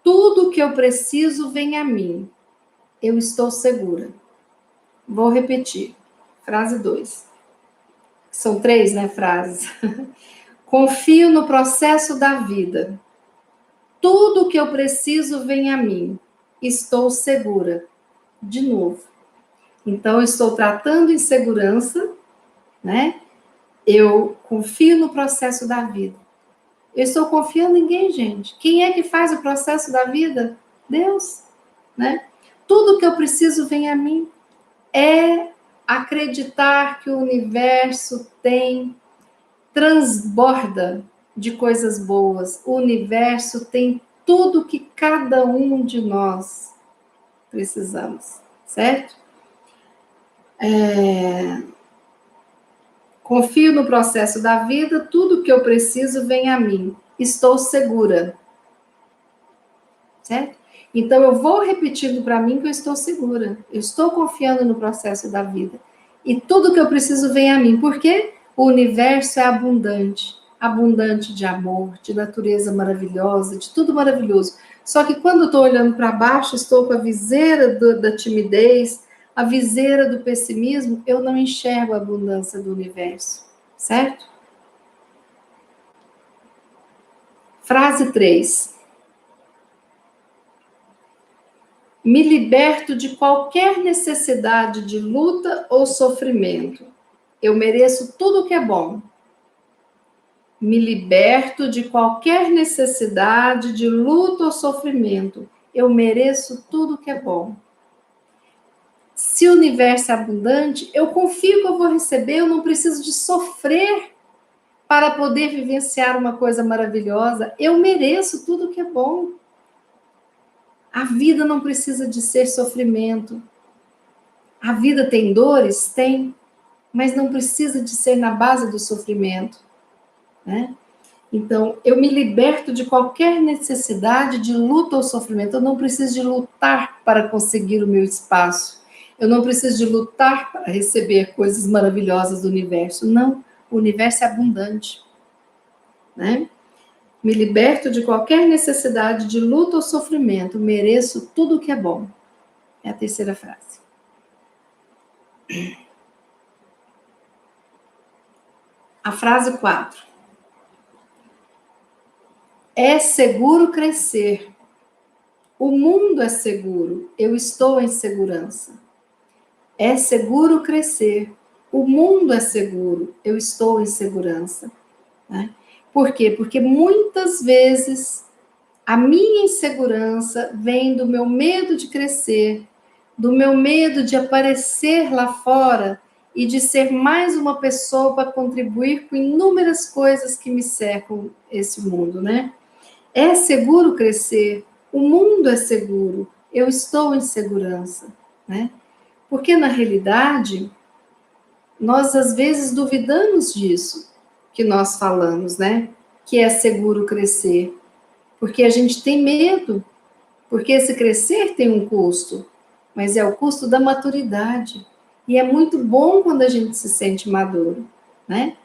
Tudo que eu preciso vem a mim. Eu estou segura. Vou repetir. Frase 2. São 3, né, frases. Confio no processo da vida. Tudo que eu preciso vem a mim. Estou segura. De novo. Então, eu estou tratando insegurança, né? Eu confio no processo da vida. Eu estou confiando em quem, gente? Quem é que faz o processo da vida? Deus, né? Tudo que eu preciso vem a mim. É acreditar que o universo transborda de coisas boas. O universo tem tudo que cada um de nós precisamos, certo? Confio no processo da vida, tudo que eu preciso vem a mim. Estou segura, certo? Então eu vou repetindo para mim que eu estou segura. Eu estou confiando no processo da vida. E tudo que eu preciso vem a mim. Por quê? O universo é abundante, abundante de amor, de natureza maravilhosa, de tudo maravilhoso. Só que quando eu estou olhando para baixo, estou com a viseira da timidez, a viseira do pessimismo, eu não enxergo a abundância do universo, certo? Frase 3. Me liberto de qualquer necessidade de luta ou sofrimento. Eu mereço tudo o que é bom. Me liberto de qualquer necessidade de luta ou sofrimento. Eu mereço tudo o que é bom. Se o universo é abundante, eu confio que eu vou receber, eu não preciso de sofrer para poder vivenciar uma coisa maravilhosa. Eu mereço tudo o que é bom. A vida não precisa de ser sofrimento. A vida tem dores? Tem, mas não precisa de ser na base do sofrimento, né? Então, eu me liberto de qualquer necessidade de luta ou sofrimento. Eu não preciso de lutar para conseguir o meu espaço. Eu não preciso de lutar para receber coisas maravilhosas do universo. Não, o universo é abundante, né? Me liberto de qualquer necessidade de luta ou sofrimento. Mereço tudo o que é bom. É a terceira frase. A frase 4. É seguro crescer. O mundo é seguro. Eu estou em segurança. É seguro crescer. O mundo é seguro. Eu estou em segurança. Né? Por quê? Porque muitas vezes a minha insegurança vem do meu medo de crescer, do meu medo de aparecer lá fora e de ser mais uma pessoa para contribuir com inúmeras coisas que me cercam esse mundo, né? É seguro crescer, o mundo é seguro, eu estou em segurança, né? Porque na realidade, nós às vezes duvidamos disso que nós falamos, né? Que é seguro crescer, porque a gente tem medo, porque esse crescer tem um custo, mas é o custo da maturidade. E é muito bom quando a gente se sente maduro, né?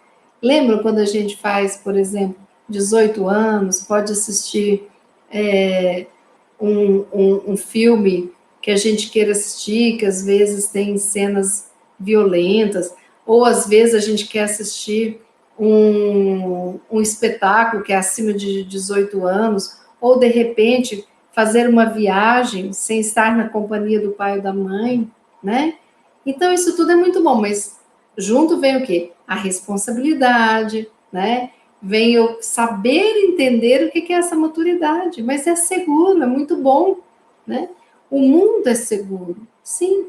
Lembram quando a gente faz, por exemplo, 18 anos, pode assistir um filme que a gente queira assistir, que às vezes tem cenas violentas, ou às vezes a gente quer assistir um espetáculo que é acima de 18 anos, ou de repente fazer uma viagem sem estar na companhia do pai ou da mãe, né? Então isso tudo é muito bom, mas junto vem o quê? A responsabilidade, né? Vem eu saber entender o que é essa maturidade, mas é seguro, é muito bom, né? O mundo é seguro, sim.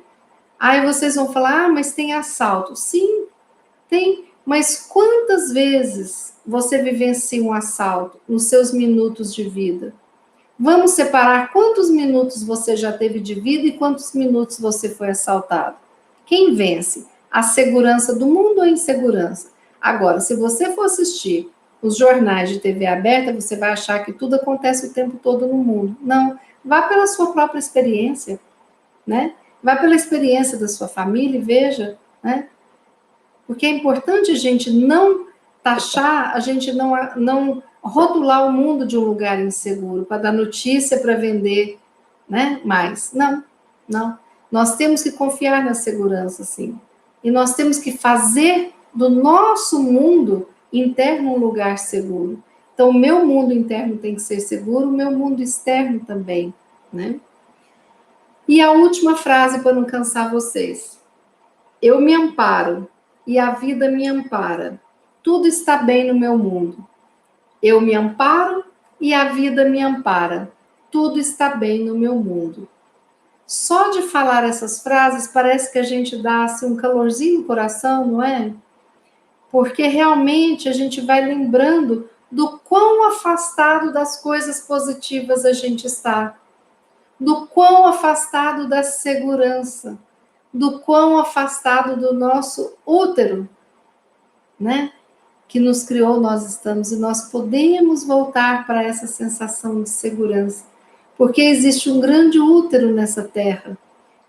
Aí vocês vão falar, mas tem assalto. Sim, tem, mas quantas vezes você vivencia um assalto nos seus minutos de vida? Vamos separar quantos minutos você já teve de vida e quantos minutos você foi assaltado. Quem vence? A segurança do mundo ou a insegurança? Agora, se você for assistir os jornais de TV aberta, você vai achar que tudo acontece o tempo todo no mundo. Não, vá pela sua própria experiência, né? Vá pela experiência da sua família e veja, né? Porque é importante a gente não taxar, a gente não rotular o mundo de um lugar inseguro para dar notícia para vender, né? Mais. Não, não. Nós temos que confiar na segurança, sim. E nós temos que fazer do nosso mundo interno um lugar seguro. Então, o meu mundo interno tem que ser seguro, o meu mundo externo também, né? E a última frase para não cansar vocês. Eu me amparo e a vida me ampara. Tudo está bem no meu mundo. Eu me amparo e a vida me ampara. Tudo está bem no meu mundo. Só de falar essas frases parece que a gente dá assim, um calorzinho no coração, não é? Porque realmente a gente vai lembrando do quão afastado das coisas positivas a gente está, do quão afastado da segurança, do quão afastado do nosso útero, né? Que nos criou, nós estamos, e nós podemos voltar para essa sensação de segurança, porque existe um grande útero nessa terra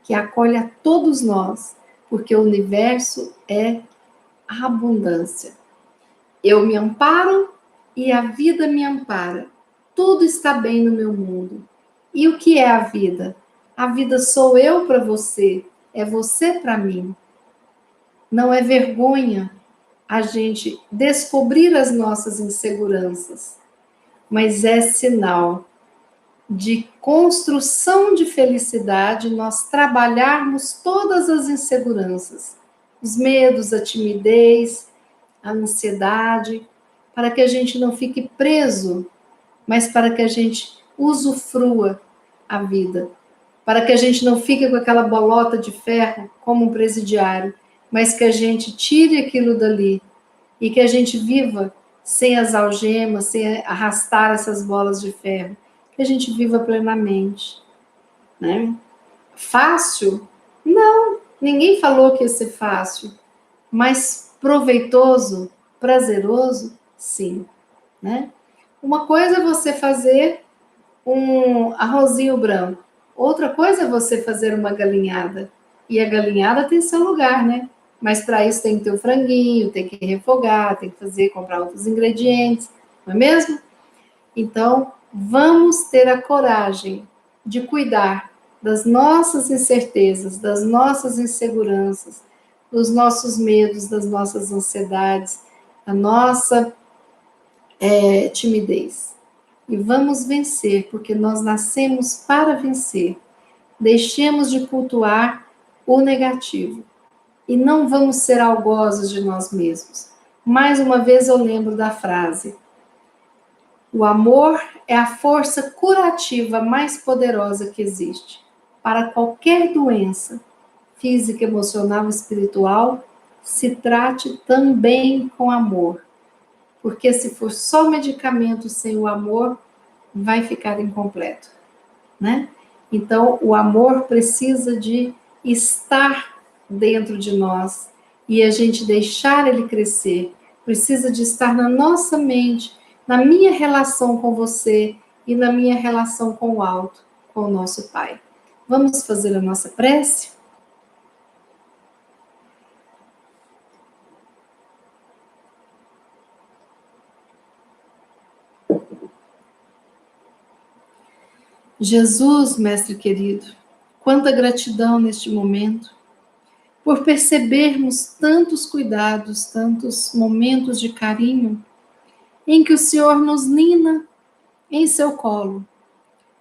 que acolhe a todos nós, porque o universo é a abundância. Eu me amparo e a vida me ampara. Tudo está bem no meu mundo. E o que é a vida? A vida sou eu para você, é você para mim. Não é vergonha a gente descobrir as nossas inseguranças, mas é sinal de construção de felicidade nós trabalharmos todas as inseguranças, os medos, a timidez, a ansiedade, para que a gente não fique preso, mas para que a gente usufrua a vida, para que a gente não fique com aquela bolota de ferro como um presidiário, mas que a gente tire aquilo dali e que a gente viva sem as algemas, sem arrastar essas bolas de ferro, que a gente viva plenamente, né? Fácil? Não, ninguém falou que ia ser fácil, mas proveitoso, prazeroso, sim, né? Uma coisa é você fazer um arrozinho branco, outra coisa é você fazer uma galinhada, e a galinhada tem seu lugar, né? Mas para isso tem que ter o franguinho, tem que refogar, tem que fazer, comprar outros ingredientes, não é mesmo? Então, vamos ter a coragem de cuidar das nossas incertezas, das nossas inseguranças, dos nossos medos, das nossas ansiedades, da nossa timidez. E vamos vencer, porque nós nascemos para vencer. Deixemos de cultuar o negativo e não vamos ser algozes de nós mesmos. Mais uma vez eu lembro da frase: o amor é a força curativa mais poderosa que existe. Para qualquer doença, física, emocional, espiritual, se trate também com amor. Porque se for só medicamento sem o amor, vai ficar incompleto, né? Então, o amor precisa de estar dentro de nós e a gente deixar ele crescer. Precisa de estar na nossa mente, na minha relação com você e na minha relação com o alto, com o nosso Pai. Vamos fazer a nossa prece? Jesus, mestre querido, quanta gratidão neste momento, por percebermos tantos cuidados, tantos momentos de carinho, em que o Senhor nos nina em seu colo.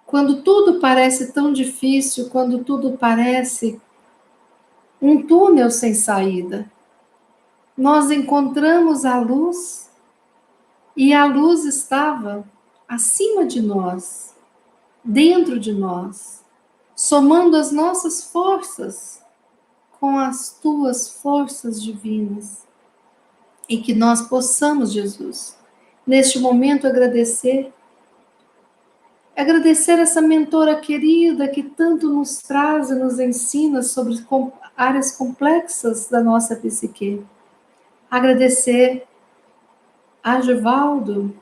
Quando tudo parece tão difícil, quando tudo parece um túnel sem saída, nós encontramos a luz e a luz estava acima de nós, dentro de nós, somando as nossas forças com as tuas forças divinas. E que nós possamos, Jesus, neste momento agradecer essa mentora querida que tanto nos traz e nos ensina sobre áreas complexas da nossa psique. Agradecer a Givaldo,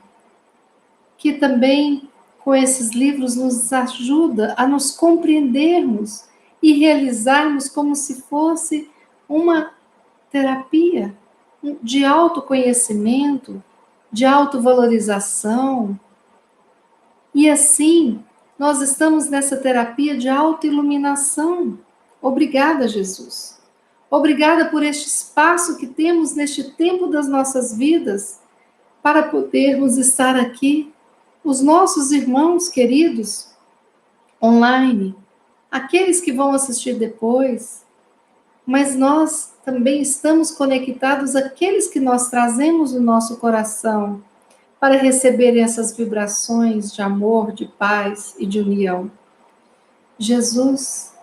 que também com esses livros nos ajuda a nos compreendermos e realizarmos como se fosse uma terapia de autoconhecimento, de autovalorização. E assim, nós estamos nessa terapia de autoiluminação. Obrigada, Jesus. Obrigada por este espaço que temos neste tempo das nossas vidas para podermos estar aqui, os nossos irmãos queridos, online, aqueles que vão assistir depois, mas nós também estamos conectados àqueles que nós trazemos no nosso coração, para receberem essas vibrações de amor, de paz e de união. Jesus,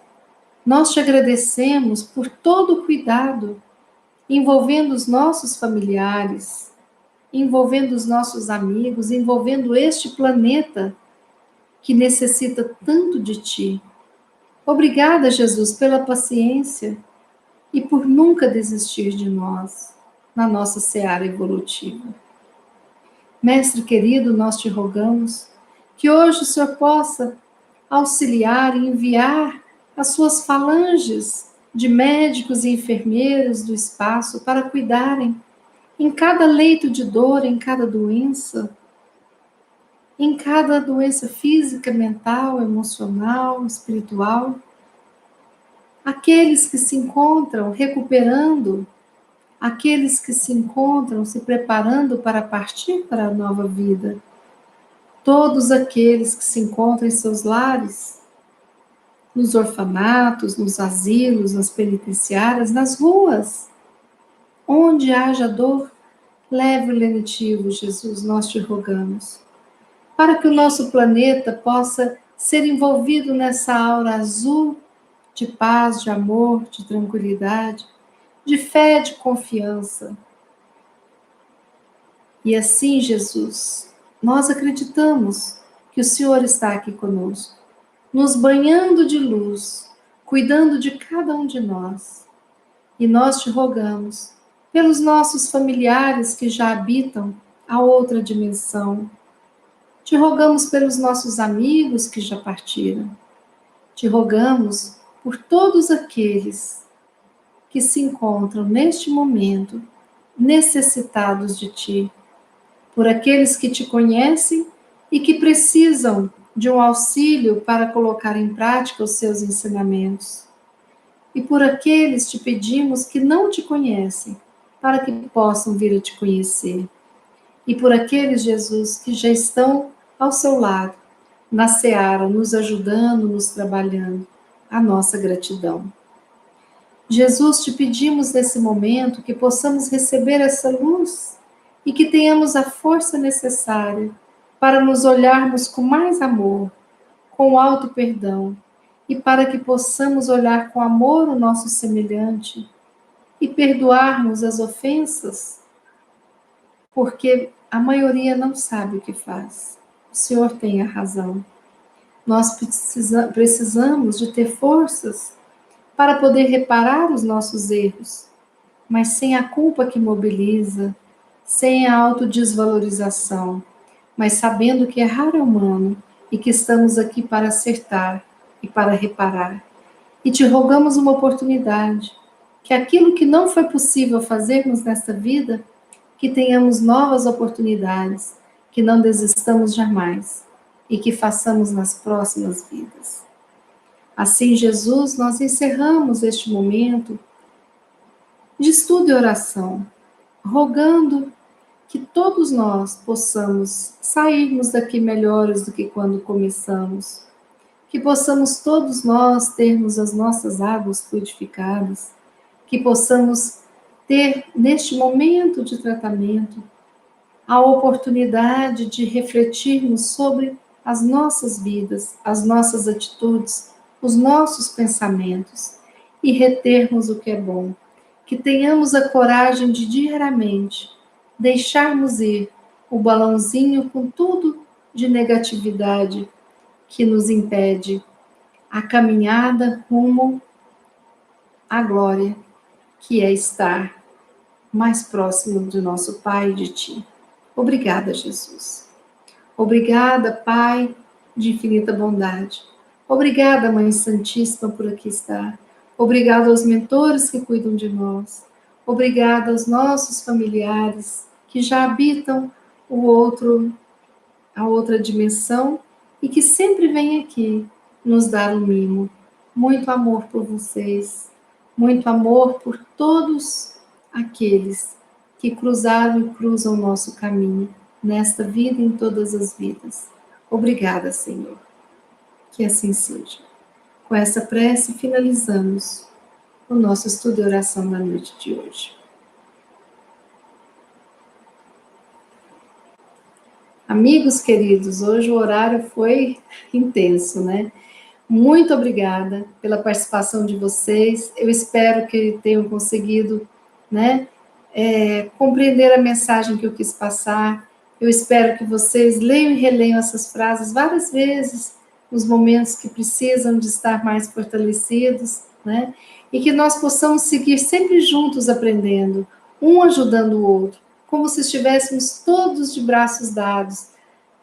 nós te agradecemos por todo o cuidado envolvendo os nossos familiares, envolvendo os nossos amigos, envolvendo este planeta que necessita tanto de ti. Obrigada, Jesus, pela paciência e por nunca desistir de nós na nossa seara evolutiva. Mestre querido, nós te rogamos que hoje o Senhor possa auxiliar e enviar as suas falanges de médicos e enfermeiros do espaço para cuidarem em cada leito de dor, em cada doença física, mental, emocional, espiritual, aqueles que se encontram recuperando, aqueles que se encontram se preparando para partir para a nova vida, todos aqueles que se encontram em seus lares, nos orfanatos, nos asilos, nas penitenciárias, nas ruas, onde haja dor, leve o lenitivo, Jesus, nós te rogamos, para que o nosso planeta possa ser envolvido nessa aura azul de paz, de amor, de tranquilidade, de fé, de confiança. E assim, Jesus, nós acreditamos que o Senhor está aqui conosco, nos banhando de luz, cuidando de cada um de nós. E nós te rogamos pelos nossos familiares que já habitam a outra dimensão. Te rogamos pelos nossos amigos que já partiram. Te rogamos por todos aqueles que se encontram neste momento necessitados de ti, por aqueles que te conhecem e que precisam de um auxílio para colocar em prática os seus ensinamentos. E por aqueles te pedimos que não te conhecem, para que possam vir a te conhecer. E por aqueles, Jesus, que já estão ao seu lado, na seara, nos ajudando, nos trabalhando, a nossa gratidão. Jesus, te pedimos nesse momento que possamos receber essa luz e que tenhamos a força necessária para nos olharmos com mais amor, com alto perdão, e para que possamos olhar com amor o nosso semelhante e perdoarmos as ofensas, porque a maioria não sabe o que faz. O Senhor tem a razão. Nós precisamos de ter forças para poder reparar os nossos erros, mas sem a culpa que mobiliza, sem a autodesvalorização, mas sabendo que errar é humano e que estamos aqui para acertar e para reparar. E te rogamos uma oportunidade, que aquilo que não foi possível fazermos nesta vida, que tenhamos novas oportunidades, que não desistamos jamais e que façamos nas próximas vidas. Assim, Jesus, nós encerramos este momento de estudo e oração, rogando que todos nós possamos sairmos daqui melhores do que quando começamos, que possamos todos nós termos as nossas águas fluidificadas, que possamos ter, neste momento de tratamento, a oportunidade de refletirmos sobre as nossas vidas, as nossas atitudes, os nossos pensamentos e retermos o que é bom. Que tenhamos a coragem de diariamente deixarmos ir o balãozinho com tudo de negatividade que nos impede a caminhada rumo à glória, que é estar mais próximo do nosso Pai e de Ti. Obrigada, Jesus. Obrigada, Pai de infinita bondade. Obrigada, Mãe Santíssima, por aqui estar. Obrigada aos mentores que cuidam de nós. Obrigada aos nossos familiares que já habitam a outra dimensão e que sempre vêm aqui nos dar um mimo. Muito amor por vocês. Muito amor por todos aqueles que cruzaram e cruzam o nosso caminho, nesta vida e em todas as vidas. Obrigada, Senhor. Que assim seja. Com essa prece, finalizamos o nosso estudo e oração da noite de hoje. Amigos queridos, hoje o horário foi intenso, né? Muito obrigada pela participação de vocês. Eu espero que tenham conseguido, né, compreender a mensagem que eu quis passar. Eu espero que vocês leiam e releiam essas frases várias vezes, nos momentos que precisam de estar mais fortalecidos, né? E que nós possamos seguir sempre juntos aprendendo, um ajudando o outro, como se estivéssemos todos de braços dados,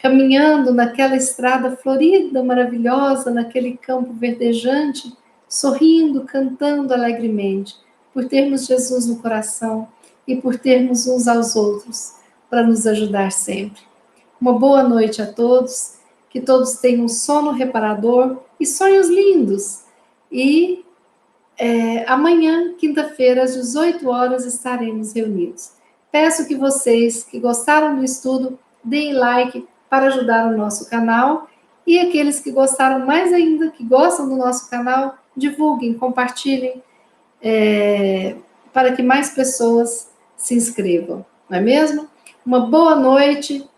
caminhando naquela estrada florida, maravilhosa, naquele campo verdejante, sorrindo, cantando alegremente, por termos Jesus no coração e por termos uns aos outros para nos ajudar sempre. Uma boa noite a todos, que todos tenham um sono reparador e sonhos lindos. E amanhã, quinta-feira, às 18 horas, estaremos reunidos. Peço que vocês que gostaram do estudo deem like para ajudar o nosso canal e aqueles que gostaram mais ainda, que gostam do nosso canal, divulguem, compartilhem, para que mais pessoas se inscrevam, não é mesmo? Uma boa noite,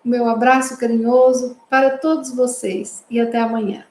meu abraço carinhoso para todos vocês e até amanhã.